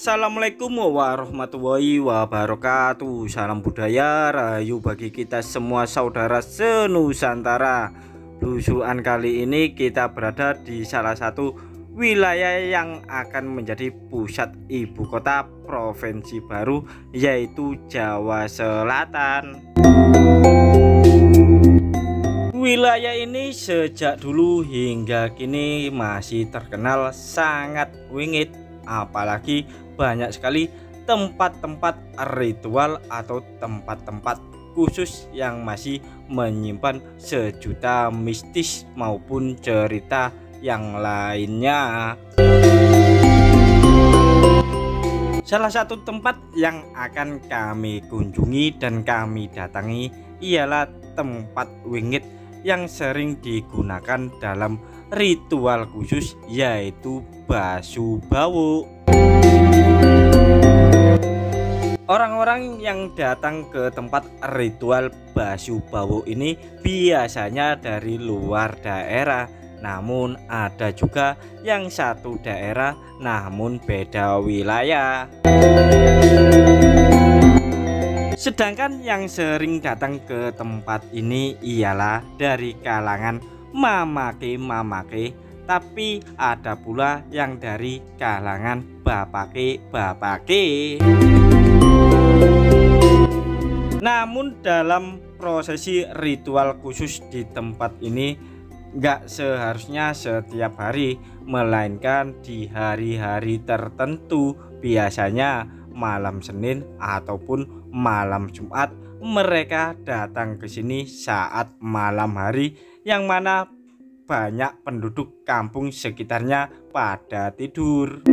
Assalamualaikum warahmatullahi wabarakatuh. Salam budaya rahayu bagi kita semua saudara senusantara. Lusuhan kali ini kita berada di salah satu wilayah yang akan menjadi pusat ibu kota provinsi baru, yaitu Jawa Selatan. Wilayah ini sejak dulu hingga kini masih terkenal sangat wingit, apalagi banyak sekali tempat-tempat ritual atau tempat-tempat khusus yang masih menyimpan sejuta mistis maupun cerita yang lainnya. Salah satu tempat yang akan kami kunjungi dan kami datangi ialah tempat wingit yang sering digunakan dalam ritual khusus, yaitu Basu Bawu. Orang-orang yang datang ke tempat ritual Basu Bawu ini biasanya dari luar daerah, namun ada juga yang satu daerah namun beda wilayah. Sedangkan yang sering datang ke tempat ini ialah dari kalangan mamake-mamake, tapi ada pula yang dari kalangan bapake-bapake. Namun dalam prosesi ritual khusus di tempat ini nggak seharusnya setiap hari, melainkan di hari-hari tertentu, biasanya malam Senin ataupun malam Jumat. Mereka datang ke sini saat malam hari, yang mana banyak penduduk kampung sekitarnya pada tidur,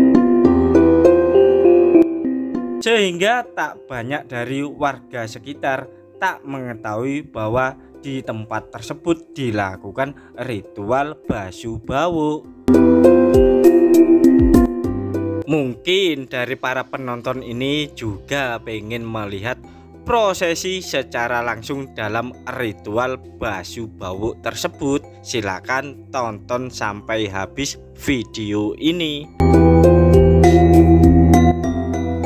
sehingga tak banyak dari warga sekitar tak mengetahui bahwa di tempat tersebut dilakukan ritual Basu Bawu. Mungkin dari para penonton ini juga pengen melihat prosesi secara langsung dalam ritual Basu Bawu tersebut. Silakan tonton sampai habis video ini.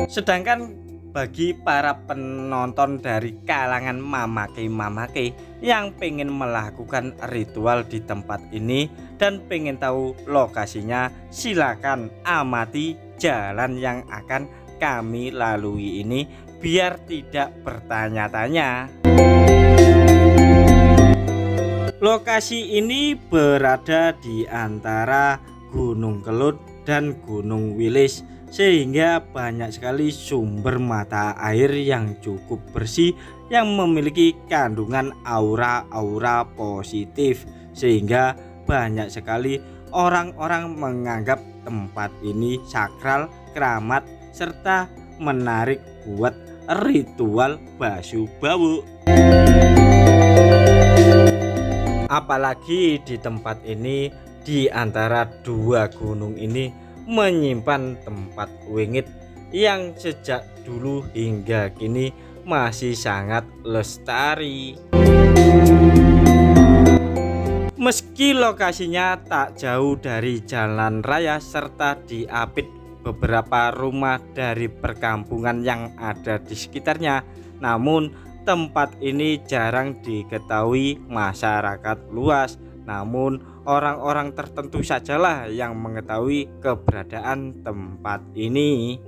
Sedangkan bagi para penonton dari kalangan mamake-mamake yang pengen melakukan ritual di tempat ini dan pengen tahu lokasinya, silakan amati jalan yang akan kami lalui ini biar tidak bertanya-tanya. Lokasi ini berada di antara Gunung Kelut dan Gunung Wilis, sehingga banyak sekali sumber mata air yang cukup bersih yang memiliki kandungan aura-aura positif, sehingga banyak sekali orang-orang menganggap tempat ini sakral, keramat, serta menarik buat ritual Basu Bawu. Apalagi di tempat ini, di antara dua gunung ini menyimpan tempat wingit yang sejak dulu hingga kini masih sangat lestari. Meski lokasinya tak jauh dari jalan raya serta diapit beberapa rumah dari perkampungan yang ada di sekitarnya, namun tempat ini jarang diketahui masyarakat luas. Namun orang-orang tertentu sajalah yang mengetahui keberadaan tempat ini.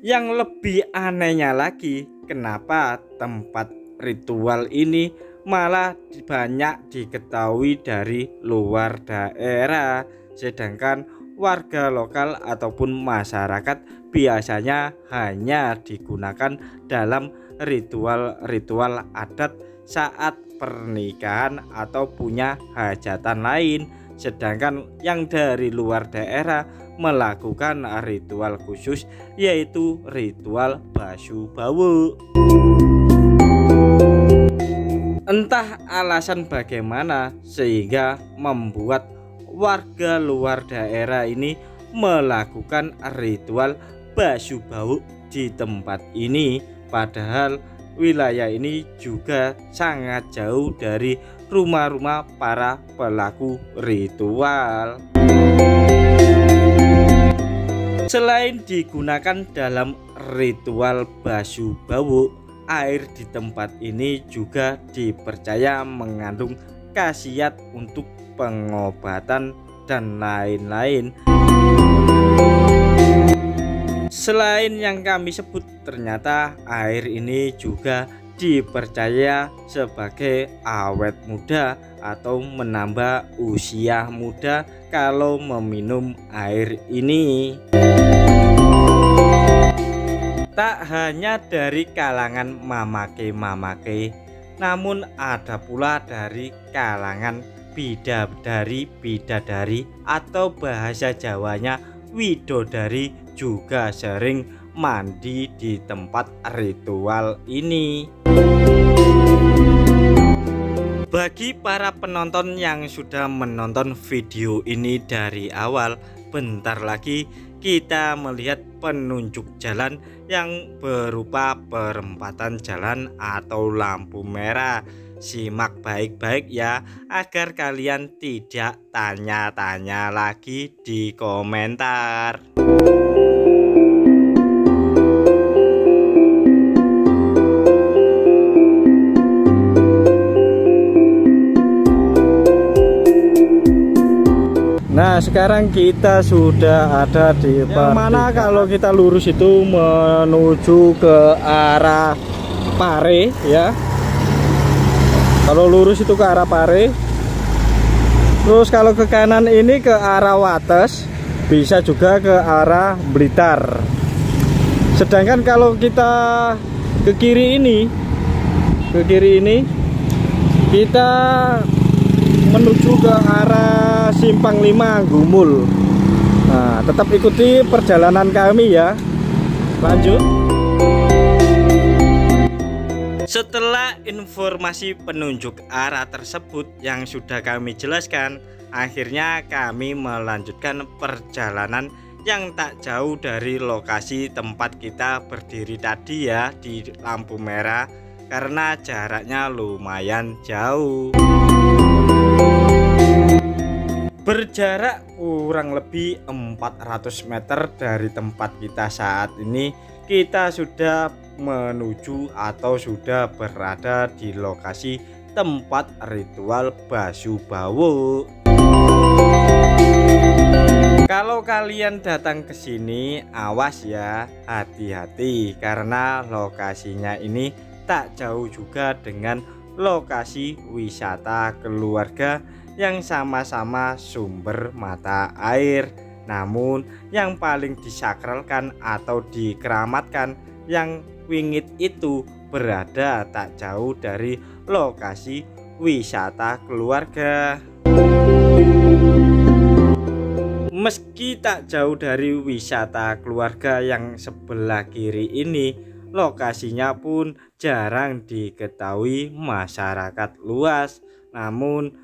Yang lebih anehnya lagi, kenapa tempat ritual ini malah banyak diketahui dari luar daerah, sedangkan warga lokal ataupun masyarakat biasanya hanya digunakan dalam ritual-ritual adat saat pernikahan atau punya hajatan lain. Sedangkan yang dari luar daerah melakukan ritual khusus, yaitu ritual Basu Bawu. Entah alasan bagaimana sehingga membuat warga luar daerah ini melakukan ritual Basu Bawu di tempat ini, padahal wilayah ini juga sangat jauh dari rumah-rumah para pelaku ritual. Selain digunakan dalam ritual Basu Bawu, air di tempat ini juga dipercaya mengandung khasiat untuk pengobatan dan lain-lain. Selain yang kami sebut, ternyata air ini juga dipercaya sebagai awet muda atau menambah usia muda kalau meminum air ini. Tak hanya dari kalangan mamake-mamake, namun ada pula dari kalangan bidadari atau bahasa Jawanya widodari juga sering mandi di tempat ritual ini. Bagi para penonton yang sudah menonton video ini dari awal, bentar lagi kita melihat penunjuk jalan yang berupa perempatan jalan atau lampu merah. Simak baik-baik ya, agar kalian tidak tanya-tanya lagi di komentar. Nah, sekarang kita sudah ada di yang mana kalau kita lurus itu menuju ke arah Pare ya. Kalau lurus itu ke arah Pare. Terus kalau ke kanan ini ke arah Wates, bisa juga ke arah Blitar. Sedangkan kalau kita ke kiri ini, kita menuju ke arah Simpang 5 Gumul. Nah, tetap ikuti perjalanan kami ya. Lanjut. Setelah informasi penunjuk arah tersebut yang sudah kami jelaskan, akhirnya kami melanjutkan perjalanan yang tak jauh dari lokasi tempat kita berdiri tadi ya, di lampu merah, karena jaraknya lumayan jauh. Berjarak kurang lebih 400 meter dari tempat kita saat ini, kita sudah menuju atau sudah berada di lokasi tempat ritual Basu Bawu. Kalau kalian datang ke sini, awas ya, hati-hati karena lokasinya ini tak jauh juga dengan lokasi wisata keluarga yang sama-sama sumber mata air. Namun yang paling disakralkan atau dikeramatkan yang wingit itu berada tak jauh dari lokasi wisata keluarga. Meski tak jauh dari wisata keluarga yang sebelah kiri ini, lokasinya pun jarang diketahui masyarakat luas. Namun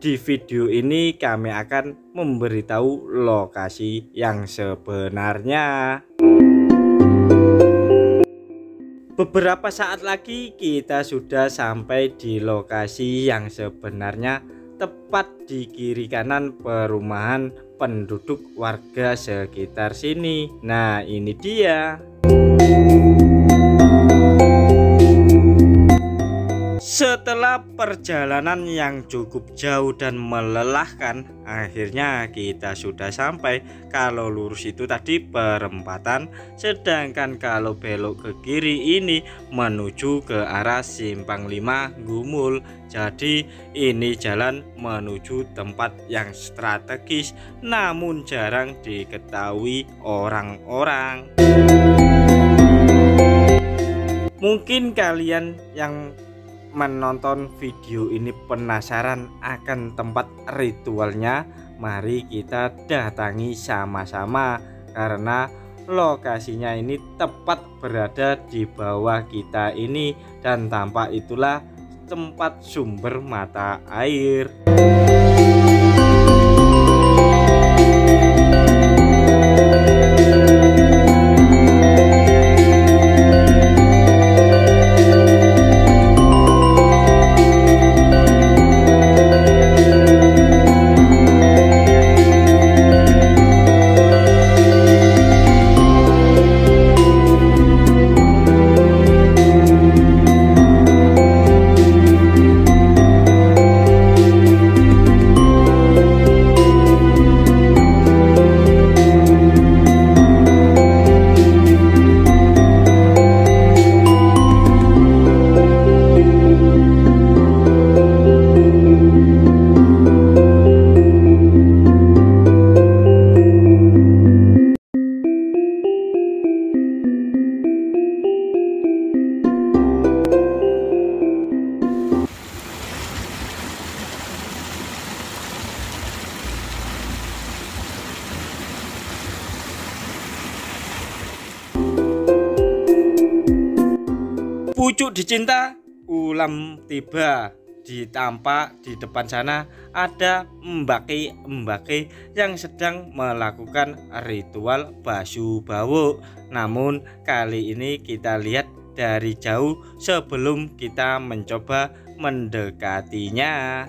di video ini kami akan memberitahu lokasi yang sebenarnya. Beberapa saat lagi kita sudah sampai di lokasi yang sebenarnya, tepat di kiri kanan perumahan penduduk warga sekitar sini. Nah, ini dia. Setelah perjalanan yang cukup jauh dan melelahkan, akhirnya kita sudah sampai. Kalau lurus itu tadi perempatan, sedangkan kalau belok ke kiri ini menuju ke arah Simpang 5 Gumul. Jadi ini jalan menuju tempat yang strategis namun jarang diketahui orang-orang. Mungkin kalian yang menonton video ini penasaran akan tempat ritualnya, mari kita datangi sama-sama karena lokasinya ini tepat berada di bawah kita ini dan tampak itulah tempat sumber mata air. Pucuk dicinta, ulam tiba. Di tampak di depan sana ada embake yang sedang melakukan ritual Basu Bawu. Namun kali ini kita lihat dari jauh sebelum kita mencoba mendekatinya.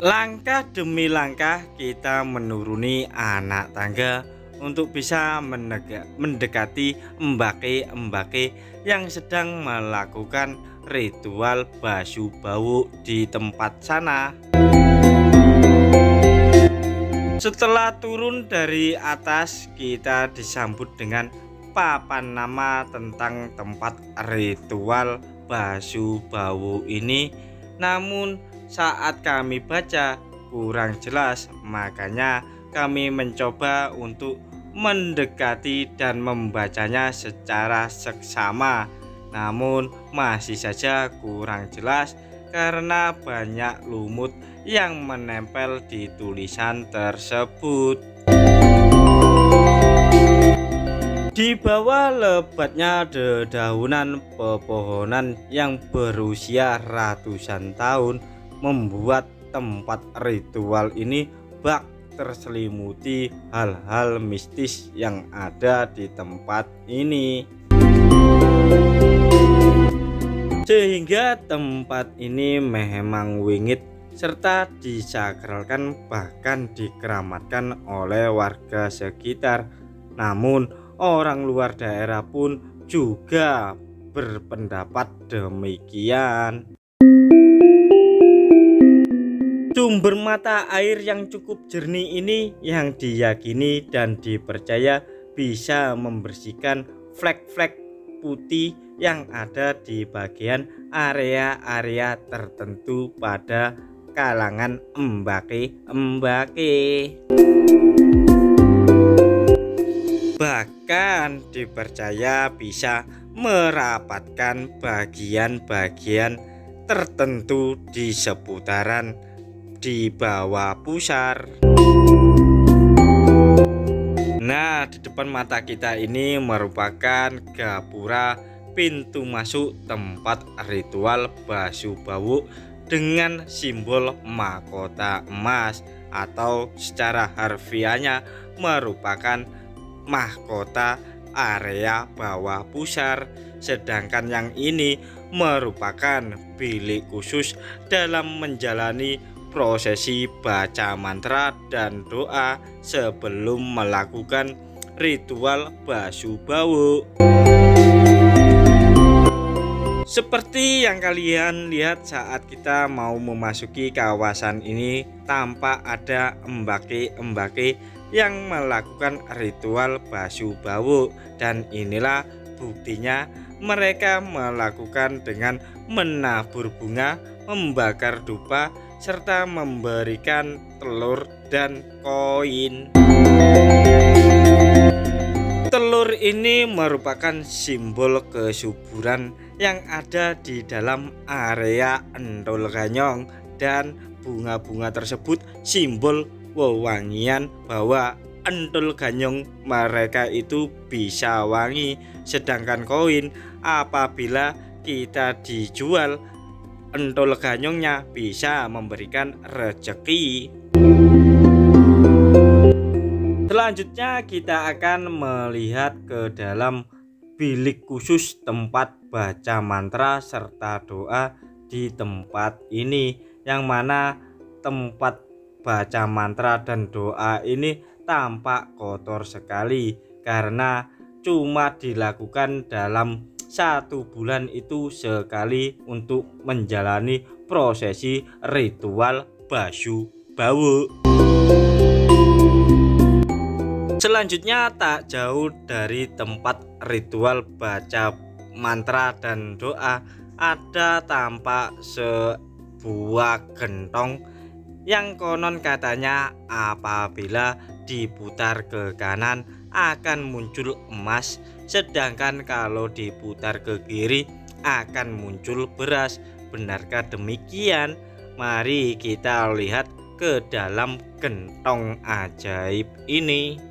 Langkah demi langkah kita menuruni anak tangga untuk bisa mendekati embake yang sedang melakukan ritual Basu Bawu di tempat sana. Setelah turun dari atas, kita disambut dengan papan nama tentang tempat ritual Basu Bawu ini. Namun saat kami baca kurang jelas, makanya kami mencoba untuk mendekati dan membacanya secara seksama. Namun masih saja kurang jelas karena banyak lumut yang menempel di tulisan tersebut. Di bawah lebatnya dedaunan pepohonan yang berusia ratusan tahun membuat tempat ritual ini bak terselimuti hal-hal mistis yang ada di tempat ini, sehingga tempat ini memang wingit serta disakralkan, bahkan dikeramatkan oleh warga sekitar. Namun orang luar daerah pun juga berpendapat demikian. Sumber mata air yang cukup jernih ini yang diyakini dan dipercaya bisa membersihkan flek-flek putih yang ada di bagian area-area tertentu pada kalangan embake-embake. Bahkan dipercaya bisa merapatkan bagian-bagian tertentu di seputaran di bawah pusar. Nah, di depan mata kita ini merupakan gapura pintu masuk tempat ritual Basu Bawu dengan simbol mahkota emas, atau secara harfiahnya merupakan mahkota area bawah pusar. Sedangkan yang ini merupakan bilik khusus dalam menjalani prosesi baca mantra dan doa sebelum melakukan ritual Basu Bawu. Seperti yang kalian lihat saat kita mau memasuki kawasan ini, tampak ada embake-embake yang melakukan ritual Basu Bawu, dan inilah buktinya mereka melakukan dengan menabur bunga, membakar dupa, serta memberikan telur dan koin. Telur ini merupakan simbol kesuburan yang ada di dalam area Entol Ganyong, dan bunga-bunga tersebut simbol wewangian bahwa Entol Ganyong mereka itu bisa wangi. Sedangkan koin, apabila kita dijual, Entol Ganyongnya bisa memberikan rezeki. Selanjutnya kita akan melihat ke dalam bilik khusus tempat baca mantra serta doa di tempat ini, yang mana tempat baca mantra dan doa ini tampak kotor sekali karena cuma dilakukan dalam 1 bulan itu sekali untuk menjalani prosesi ritual Basu Bawu. Selanjutnya tak jauh dari tempat ritual baca mantra dan doa ada tampak sebuah gentong yang konon katanya apabila diputar ke kanan akan muncul emas, sedangkan kalau diputar ke kiri akan muncul beras. Benarkah demikian? Mari kita lihat ke dalam gentong ajaib ini.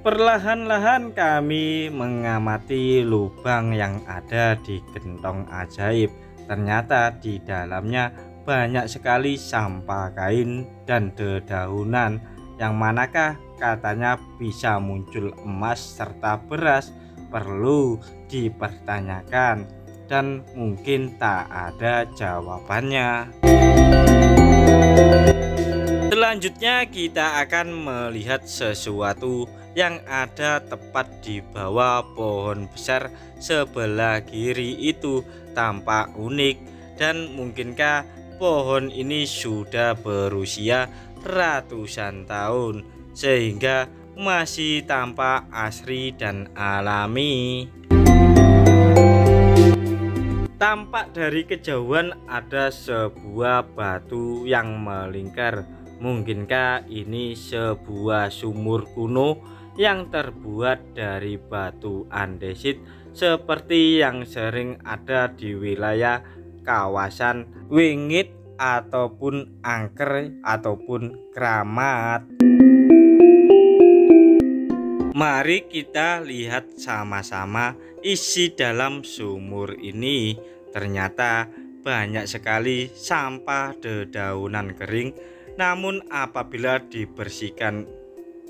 Perlahan-lahan kami mengamati lubang yang ada di gentong ajaib. Ternyata di dalamnya banyak sekali sampah kain dan dedaunan, yang manakah katanya bisa muncul emas serta beras. Perlu dipertanyakan dan mungkin tak ada jawabannya. Selanjutnya kita akan melihat sesuatu yang ada tepat di bawah pohon besar sebelah kiri itu. Tampak unik, dan mungkinkah pohon ini sudah berusia ratusan tahun sehingga masih tampak asri dan alami. Tampak dari kejauhan ada sebuah batu yang melingkar. Mungkinkah ini sebuah sumur kuno yang terbuat dari batu andesit seperti yang sering ada di wilayah kawasan Wingit ataupun Angker ataupun Kramat? Mari kita lihat sama-sama isi dalam sumur ini. Ternyata banyak sekali sampah dedaunan kering, namun apabila dibersihkan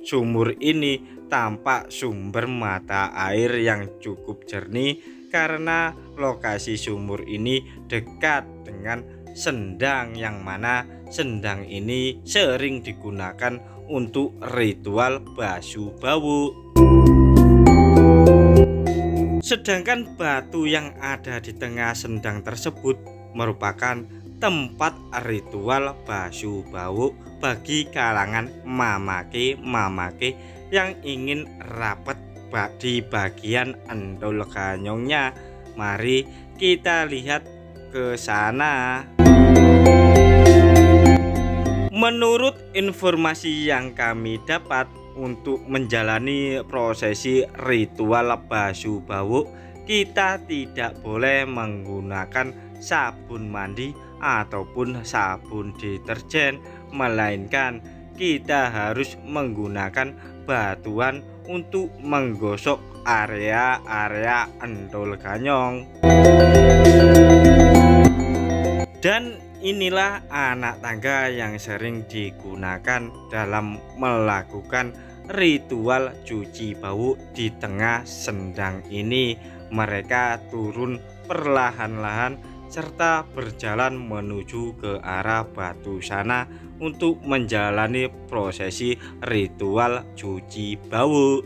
sumur ini tampak sumber mata air yang cukup jernih, karena lokasi sumur ini dekat dengan sendang, yang mana sendang ini sering digunakan untuk ritual basuh bau. Sedangkan batu yang ada di tengah sendang tersebut merupakan tempat ritual basuh bau bagi kalangan mamake yang ingin rapat di bagian endol ganyongnya. Mari kita lihat ke sana. Menurut informasi yang kami dapat, untuk menjalani prosesi ritual basuh bau, kita tidak boleh menggunakan sabun mandi ataupun sabun deterjen, melainkan kita harus menggunakan batuan untuk menggosok area-area endol ganyong. Dan inilah anak tangga yang sering digunakan dalam melakukan ritual cuci bau di tengah sendang ini. Mereka turun perlahan-lahan serta berjalan menuju ke arah batu sana untuk menjalani prosesi ritual cuci bau.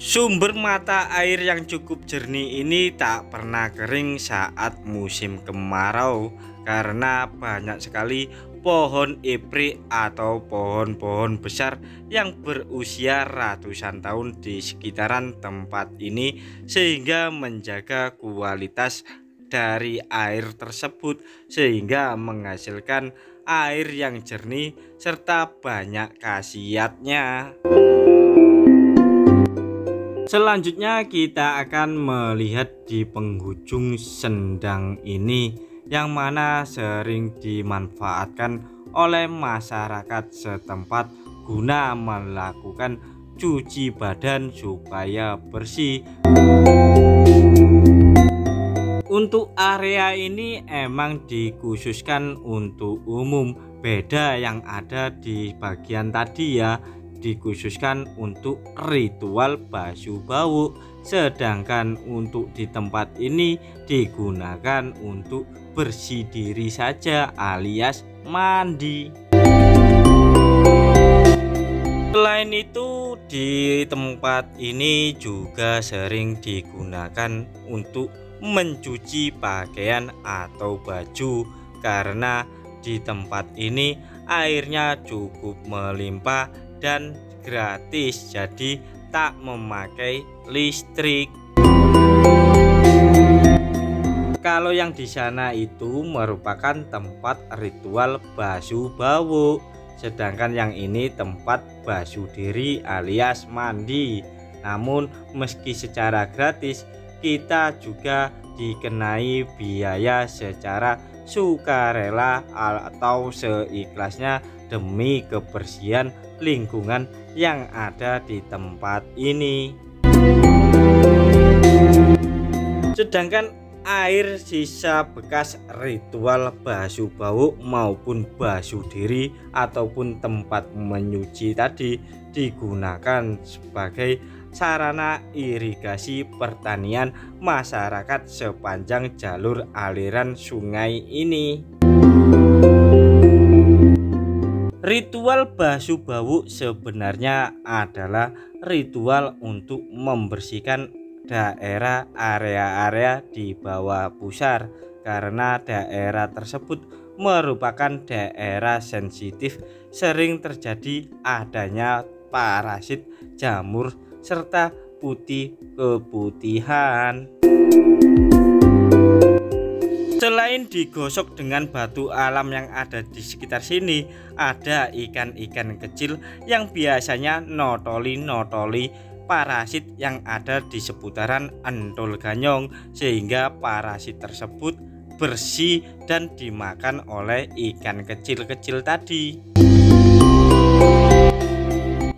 Sumber mata air yang cukup jernih ini tak pernah kering saat musim kemarau, karena banyak sekali pohon eprik atau pohon-pohon besar yang berusia ratusan tahun di sekitaran tempat ini, sehingga menjaga kualitas dari air tersebut sehingga menghasilkan air yang jernih serta banyak khasiatnya. Selanjutnya kita akan melihat di penghujung sendang ini, yang mana sering dimanfaatkan oleh masyarakat setempat guna melakukan cuci badan supaya bersih. Untuk area ini emang dikhususkan untuk umum, beda yang ada di bagian tadi ya, dikhususkan untuk ritual basuh bau, sedangkan untuk di tempat ini digunakan untuk bersih diri saja alias mandi. Selain itu, di tempat ini juga sering digunakan untuk mencuci pakaian atau baju, karena di tempat ini airnya cukup melimpah dan gratis, jadi tak memakai listrik. Kalau yang di sana itu merupakan tempat ritual basuh bau, sedangkan yang ini tempat basuh diri alias mandi. Namun meski secara gratis, kita juga dikenai biaya secara sukarela atau seikhlasnya demi kebersihan lingkungan yang ada di tempat ini. Sedangkan air sisa bekas ritual basuh bau maupun basuh diri ataupun tempat menyuci tadi digunakan sebagai sarana irigasi pertanian masyarakat sepanjang jalur aliran sungai ini. Ritual basuh bau sebenarnya adalah ritual untuk membersihkan daerah area-area di bawah pusar, karena daerah tersebut merupakan daerah sensitif, sering terjadi adanya parasit, jamur, serta putih keputihan. Selain digosok dengan batu alam yang ada di sekitar sini, ada ikan-ikan kecil yang biasanya notoli parasit yang ada di seputaran entol ganyong, sehingga parasit tersebut bersih dan dimakan oleh ikan kecil-kecil tadi.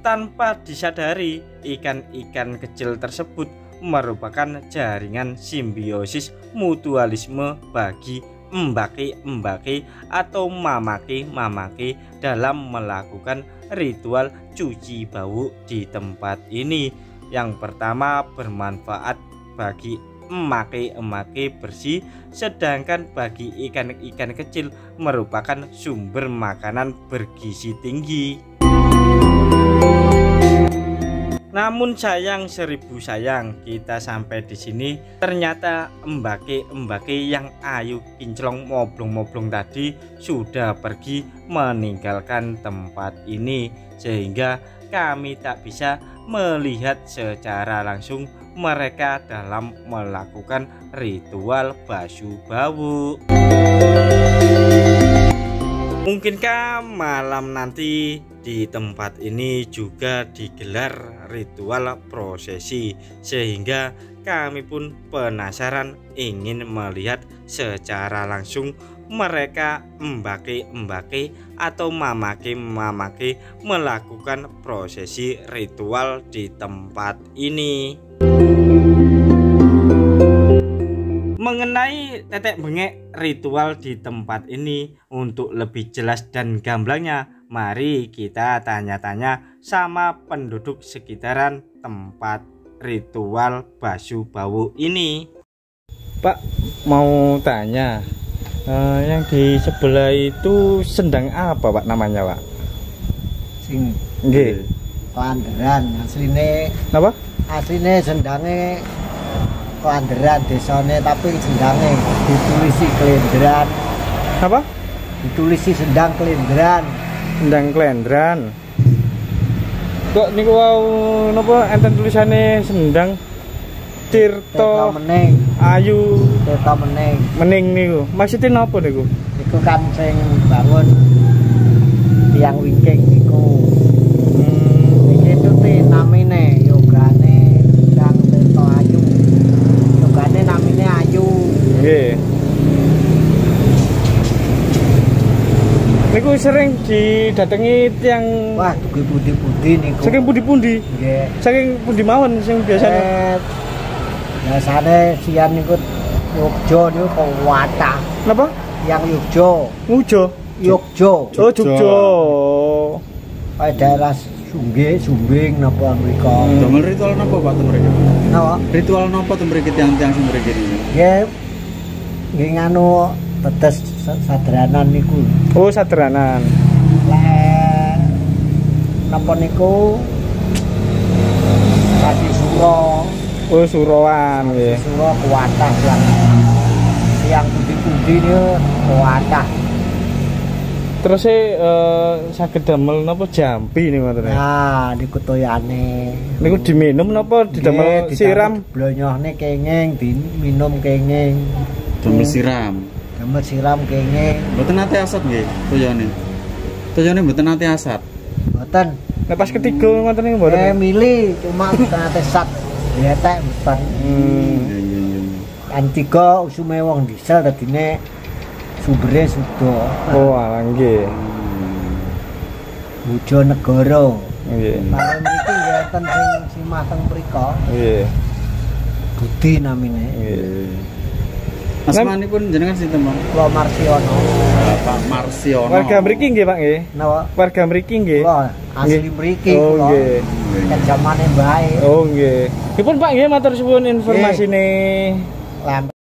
Tanpa disadari, ikan-ikan kecil tersebut merupakan jaringan simbiosis mutualisme bagi embake-embake atau mamake-mamake dalam melakukan ritual cuci bau di tempat ini. Yang pertama bermanfaat bagi emake-emake bersih, sedangkan bagi ikan-ikan kecil merupakan sumber makanan bergizi tinggi. Namun sayang seribu sayang, kita sampai di sini ternyata embake-embake yang ayu kinclong moblong-moblong tadi sudah pergi meninggalkan tempat ini, sehingga kami tak bisa melihat secara langsung mereka dalam melakukan ritual basuh bau. Mungkinkah malam nanti di tempat ini juga digelar ritual prosesi, sehingga kami pun penasaran ingin melihat secara langsung mereka embake-embake atau mamake-mamake melakukan prosesi ritual di tempat ini. Mengenai tetek bengek ritual di tempat ini, untuk lebih jelas dan gamblangnya, mari kita tanya-tanya sama penduduk sekitaran tempat ritual basuh bau ini. Pak, mau tanya, yang di sebelah itu sendang apa Pak namanya Pak? Sing Nggih. Kelanderan asline. Napa? Asline sendange Kelanderan desane, tapi sendange ditulisi Kelenderan. Apa? Ditulisi sendang Kelenderan. Sendang Klendran. Kok niku wau napa enten tulisane sendang Tirto Meneng, Ayu Tirta Meneng. Mening niku. Maksudnya napa niku? Iku kan sing bangun tiang wingking niku. Iki tuti namine yogane Sendang Tirta Ayu. Yogane namine Ayu. Nggih. Niku sering didatangi tiang. Wah, dugi pundi-pundi niku. Saking pundi-pundi? Nggih. Saking pundi mawon sing biasane? Biasane sian niku Yogja niku kuwatah. Napa? Yang Yogja. Ngujo. Yogja. Oh, Jogja. Kayak daerah Sumbing napa mriko. Damel ritual napa Pak ten mriki? Napa? Ritual napa ten mriki tiang-tiang sing mriki niki? Nggih nganu tetes sadranan niku. Oh, sadranan. Lek napa niku Sadi Suro. Oh, suroan nggih. Suro kuwatah lan yang pundi-pundi niku kuwatah. Terus saged damel napa jampi niku ngoten. Nah, niku toyane. Niku diminum napa didamel siram? Blonyohne kenging, diminum kenging. Damel siram. Damel siram kenging. Mboten nate asat nggih toyone. Toyone mboten nate asat. Mboten. Nah, pas ketiga ngoten niku mboten. Mili cuma mboten nate sat. Dietek mboten. Iya. Kan tiga usume wong diesel dadine sumbere sudo. Oh, alah nggih. Bojonegoro. Nggih. Bareng mriki ya ten sing simateng mriko. Nggih. Budi namine. Nggih. Asmanipun jenengan sinten, Pak? Kula Marsiono. Bapak Marsiono. Warga mriki nggih, Pak nggih. Napa? Warga mriki nggih. Kula asli mriki Oh, kula. nggih. Kan zamane mbae. Oh nggih. Dipun Pak nggih matur suwun informasine. Lambe